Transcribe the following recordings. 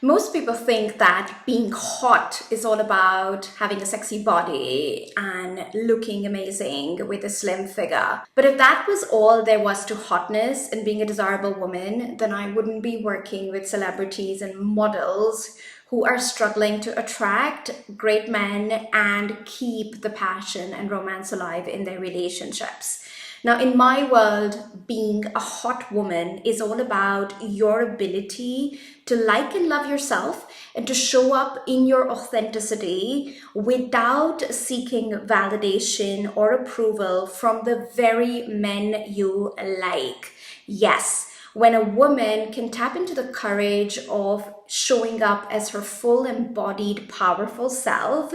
Most people think that being hot is all about having a sexy body and looking amazing with a slim figure. But if that was all there was to hotness and being a desirable woman, then I wouldn't be working with celebrities and models who are struggling to attract great men and keep the passion and romance alive in their relationships. Now, in my world, being a hot woman is all about your ability to like and love yourself and to show up in your authenticity without seeking validation or approval from the very men you like. Yes. When a woman can tap into the courage of showing up as her full embodied, powerful self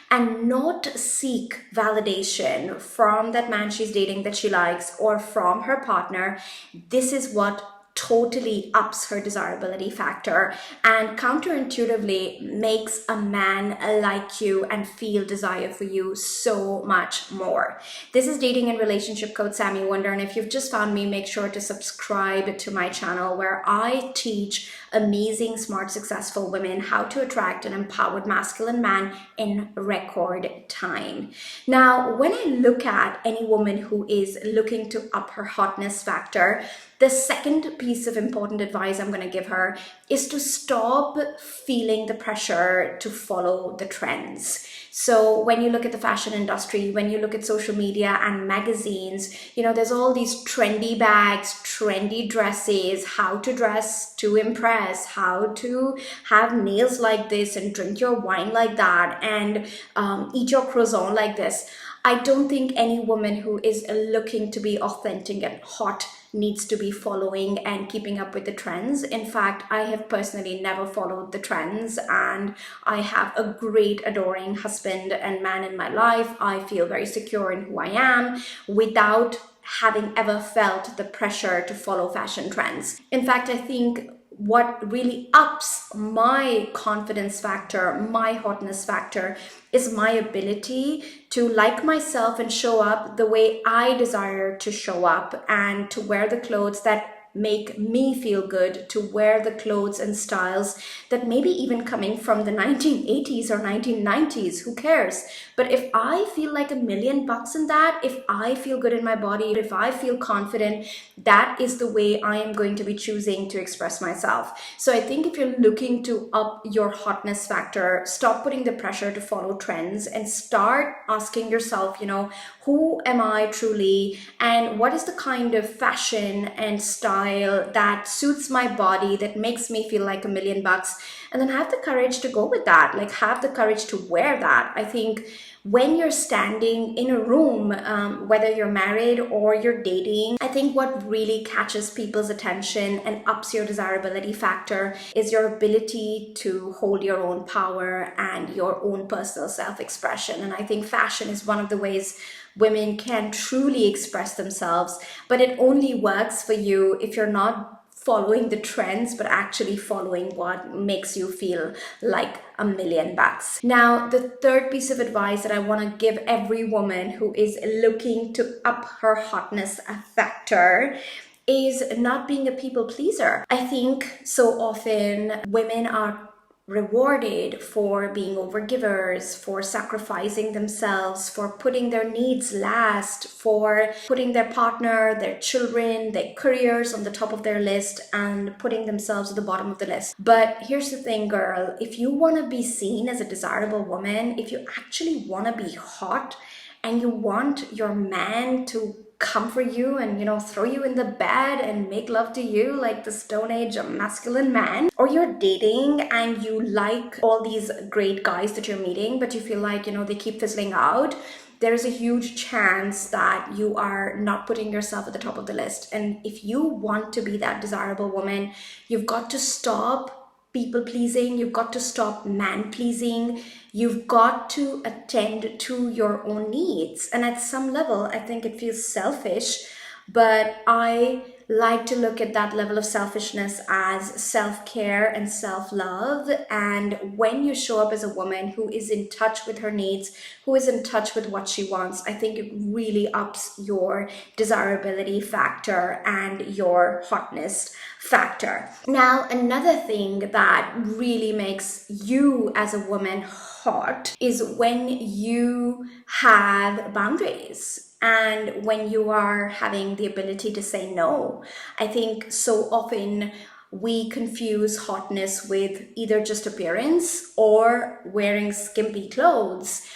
and not seek validation from that man she's dating that she likes or from her partner, this is what totally ups her desirability factor and counterintuitively makes a man like you and feel desire for you so much more. This is Dating and Relationship Coach Sami Wunder, and if you've just found me, make sure to subscribe to my channel where I teach amazing, smart, successful women how to attract an empowered masculine man in record time. Now, when I look at any woman who is looking to up her hotness factor, the second piece of important advice I'm going to give her is to stop feeling the pressure to follow the trends. So when you look at the fashion industry, when you look at social media and magazines, there's all these trendy bags, trendy dresses, how to dress to impress, how to have nails like this and drink your wine like that and eat your croissant like this. I don't think any woman who is looking to be authentic and hot needs to be following and keeping up with the trends. In fact, I have personally never followed the trends, and I have a great, adoring husband and man in my life. I feel very secure in who I am without having ever felt the pressure to follow fashion trends. In fact, I think what really ups my confidence factor, my hotness factor, is my ability to like myself and show up the way I desire to show up and to wear the clothes that make me feel good, to wear the clothes and styles that maybe even coming from the 1980s or 1990s, who cares? But if I feel like $1,000,000 in that, if I feel good in my body, if I feel confident, that is the way I am going to be choosing to express myself. So I think if you're looking to up your hotness factor, stop putting the pressure to follow trends and start asking yourself, who am I truly, and what is the kind of fashion and style that suits my body, that makes me feel like $1,000,000, and then have the courage to go with that, like have the courage to wear that. I think when you're standing in a room, whether you're married or you're dating, I think what really catches people's attention and ups your desirability factor is your ability to hold your own power and your own personal self-expression. And I think fashion is one of the ways women can truly express themselves, but it only works for you if you're not following the trends, but actually following what makes you feel like $1,000,000. Now, the third piece of advice that I want to give every woman who is looking to up her hotness factor is not being a people pleaser. I think so often women are rewarded for being overgivers, for sacrificing themselves, for putting their needs last, for putting their partner, their children, their careers on the top of their list and putting themselves at the bottom of the list. But here's the thing, girl, if you want to be seen as a desirable woman, if you actually want to be hot and you want your man to come for you and throw you in the bed and make love to you like the Stone Age masculine man, or you're dating and you like all these great guys that you're meeting but you feel like they keep fizzling out, there's a huge chance that you are not putting yourself at the top of the list. And if you want to be that desirable woman, you've got to stop people pleasing, you've got to stop man pleasing, you've got to attend to your own needs. And at some level, I think it feels selfish, but I like to look at that level of selfishness as self-care and self-love. And when you show up as a woman who is in touch with her needs, who is in touch with what she wants, I think it really ups your desirability factor and your hotness factor. Now, another thing that really makes you as a woman hot is when you have boundaries and when you are having the ability to say no. I think so often we confuse hotness with either just appearance or wearing skimpy clothes.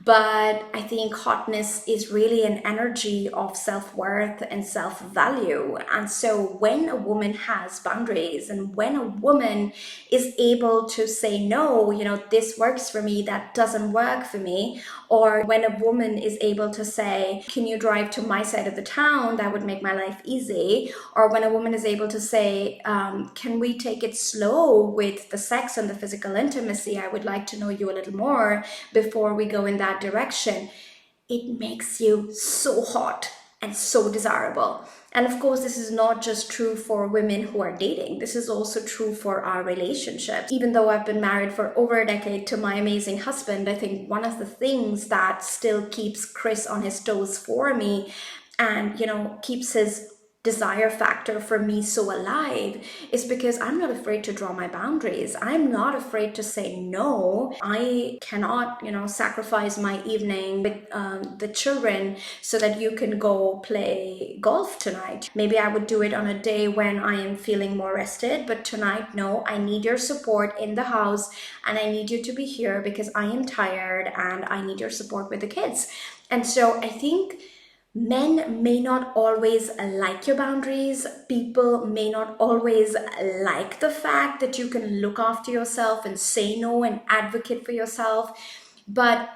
But I think hotness is really an energy of self-worth and self-value. And so when a woman has boundaries and when a woman is able to say, no, this works for me, that doesn't work for me, or when a woman is able to say, can you drive to my side of the town? That would make my life easy. Or when a woman is able to say, can we take it slow with the sex and the physical intimacy? I would like to know you a little more before we go in that direction. It makes you so hot and so desirable. And of course, this is not just true for women who are dating. This is also true for our relationships. Even though I've been married for over a decade to my amazing husband, I think one of the things that still keeps Chris on his toes for me and, keeps his desire factor for me so alive is because I'm not afraid to draw my boundaries. I'm not afraid to say no. I cannot, sacrifice my evening with the children so that you can go play golf tonight. Maybe I would do it on a day when I am feeling more rested, but tonight, no, I need your support in the house and I need you to be here because I am tired and I need your support with the kids. And so I think men may not always like your boundaries. People may not always like the fact that you can look after yourself and say no and advocate for yourself. But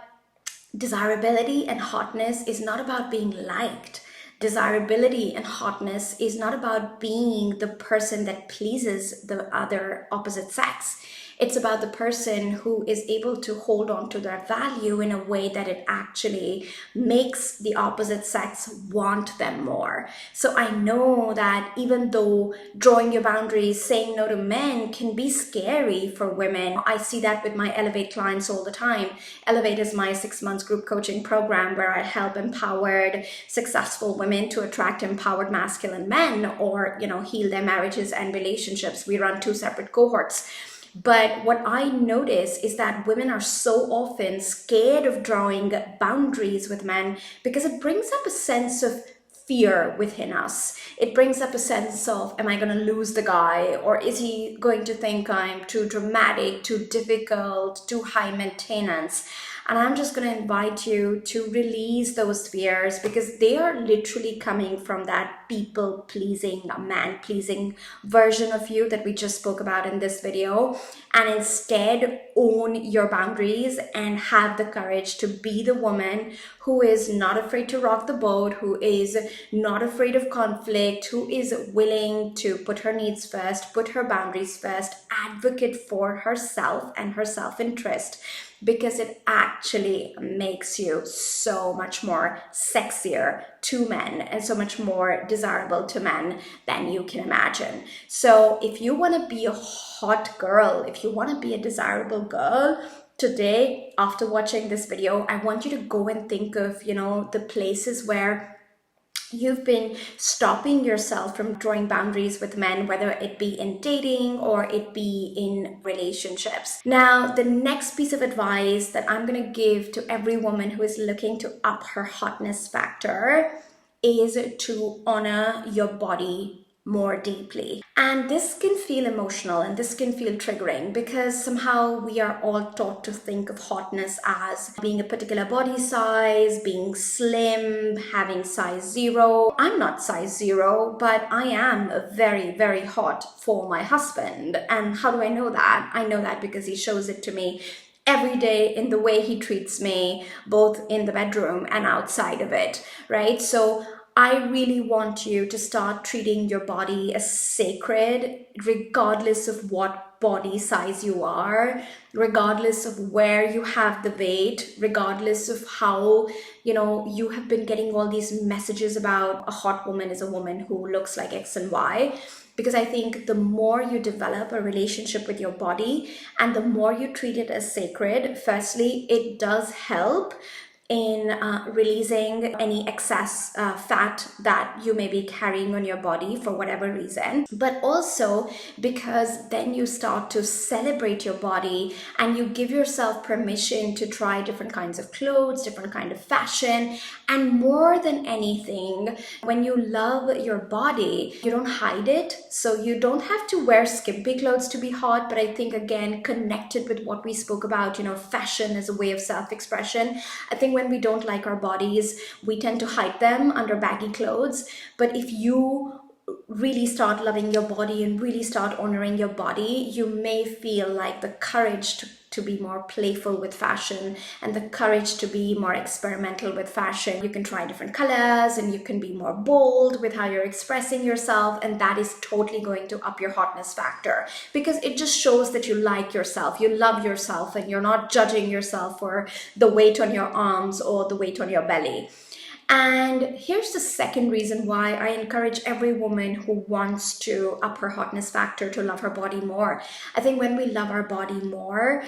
desirability and hotness is not about being liked. Desirability and hotness is not about being the person that pleases the other opposite sex. It's about the person who is able to hold on to their value in a way that it actually makes the opposite sex want them more. So I know that even though drawing your boundaries, saying no to men can be scary for women, I see that with my Elevate clients all the time. Elevate is my 6 months group coaching program where I help empowered, successful women to attract empowered masculine men or, heal their marriages and relationships. We run 2 separate cohorts. But what I notice is that women are so often scared of drawing boundaries with men because it brings up a sense of fear within us. It brings up a sense of, am I going to lose the guy? Or is he going to think I'm too dramatic, too difficult, too high maintenance? And I'm just going to invite you to release those fears because they are literally coming from that people-pleasing, man-pleasing version of you that we just spoke about in this video. And instead, own your boundaries and have the courage to be the woman who is not afraid to rock the boat, who is not afraid of conflict, who is willing to put her needs first, put her boundaries first, advocate for herself and her self-interest. Because it actually makes you so much more sexier to men and so much more desirable to men than you can imagine. So if you want to be a hot girl, if you want to be a desirable girl, today, after watching this video, I want you to go and think of, the places where you've been stopping yourself from drawing boundaries with men, whether it be in dating or it be in relationships. Now, the next piece of advice that I'm going to give to every woman who is looking to up her hotness factor is to honor your body more deeply. And this can feel emotional and this can feel triggering because somehow we are all taught to think of hotness as being a particular body size, being slim, having size 0. I'm not size 0, but I am very, very hot for my husband. And how do I know that? I know that because he shows it to me every day in the way he treats me, both in the bedroom and outside of it, right? So I really want you to start treating your body as sacred, regardless of what body size you are, regardless of where you have the weight, regardless of how, you have been getting all these messages about a hot woman is a woman who looks like X and Y. Because I think the more you develop a relationship with your body and the more you treat it as sacred, firstly, it does help in releasing any excess fat that you may be carrying on your body for whatever reason, but also because then you start to celebrate your body and you give yourself permission to try different kinds of clothes, different kind of fashion. And more than anything, when you love your body, you don't hide it. So you don't have to wear skimpy clothes to be hot. But I think, again, connected with what we spoke about, fashion as a way of self-expression. I think when we don't like our bodies, we tend to hide them under baggy clothes. But if you really start loving your body and really start honoring your body, you may feel like the courage to be more playful with fashion and the courage to be more experimental with fashion. You can try different colors and you can be more bold with how you're expressing yourself, and that is totally going to up your hotness factor, because it just shows that you like yourself, you love yourself, and you're not judging yourself for the weight on your arms or the weight on your belly. And here's the second reason why I encourage every woman who wants to up her hotness factor to love her body more. I think when we love our body more,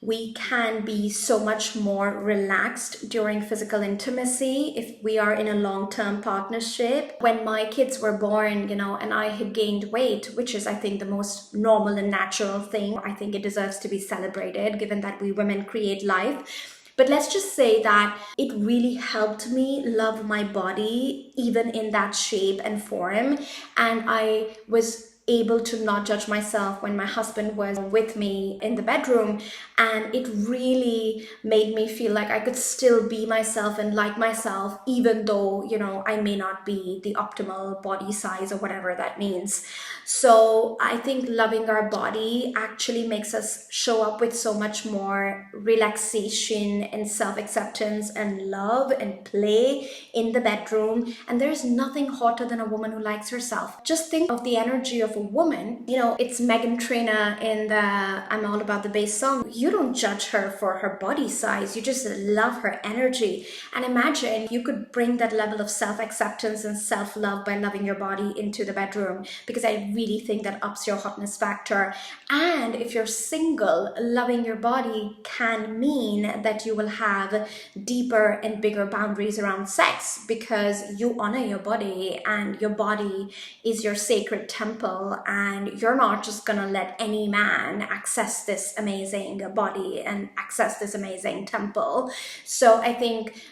we can be so much more relaxed during physical intimacy if we are in a long-term partnership. When my kids were born, and I had gained weight, which is, I think, the most normal and natural thing. I think it deserves to be celebrated, given that we women create life. But let's just say that it really helped me love my body, even in that shape and form. And I was able to not judge myself when my husband was with me in the bedroom. And it really made me feel like I could still be myself and like myself, even though, I may not be the optimal body size or whatever that means. So I think loving our body actually makes us show up with so much more relaxation and self-acceptance and love and play in the bedroom. And there's nothing hotter than a woman who likes herself. Just think of the energy of a woman. It's Meghan Trainor in the I'm All About the Bass song. You don't judge her for her body size, you just love her energy. And imagine you could bring that level of self-acceptance and self-love by loving your body into the bedroom, because I really think that ups your hotness factor. And if you're single, loving your body can mean that you will have deeper and bigger boundaries around sex, because you honor your body and your body is your sacred temple, and you're not just gonna let any man access this amazing body and access this amazing temple. So I think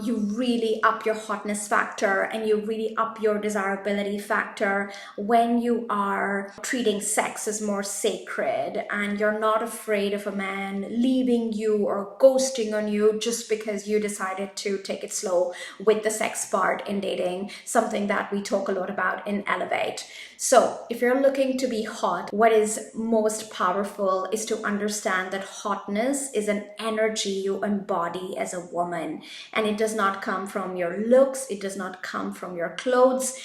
you really up your hotness factor and you really up your desirability factor when you are treating sex as more sacred, and you're not afraid of a man leaving you or ghosting on you just because you decided to take it slow with the sex part in dating, something that we talk a lot about in Elevate. So if you're looking to be hot, what is most powerful is to understand that hotness is an energy you embody as a woman. And it does not come from your looks, it does not come from your clothes.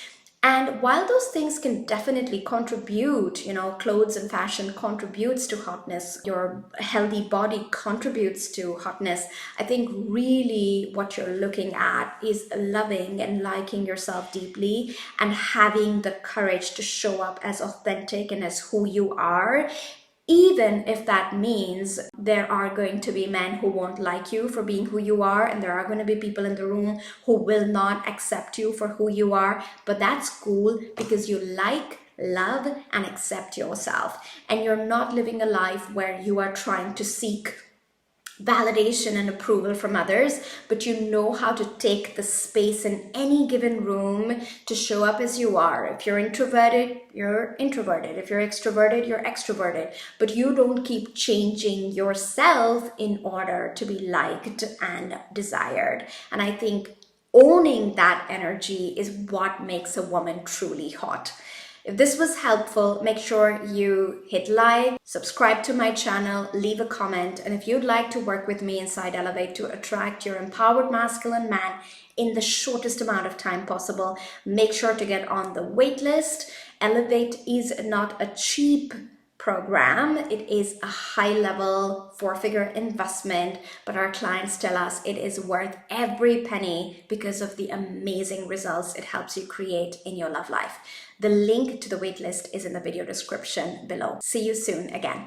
And while those things can definitely contribute, clothes and fashion contributes to hotness, your healthy body contributes to hotness, I think really what you're looking at is loving and liking yourself deeply and having the courage to show up as authentic and as who you are. Even if that means there are going to be men who won't like you for being who you are, and there are going to be people in the room who will not accept you for who you are, but that's cool because you like, love, and accept yourself. And you're not living a life where you are trying to seek validation and approval from others, but you know how to take the space in any given room to show up as you are. If you're introverted, you're introverted. If you're extroverted, you're extroverted. But you don't keep changing yourself in order to be liked and desired. And I think owning that energy is what makes a woman truly hot. If this was helpful, make sure you hit like, subscribe to my channel, leave a comment, and if you'd like to work with me inside Elevate to attract your empowered masculine man in the shortest amount of time possible, make sure to get on the wait list. Elevate is not a cheap program. It is a high-level 4-figure investment, but our clients tell us it is worth every penny because of the amazing results it helps you create in your love life. The link to the waitlist is in the video description below. See you soon again.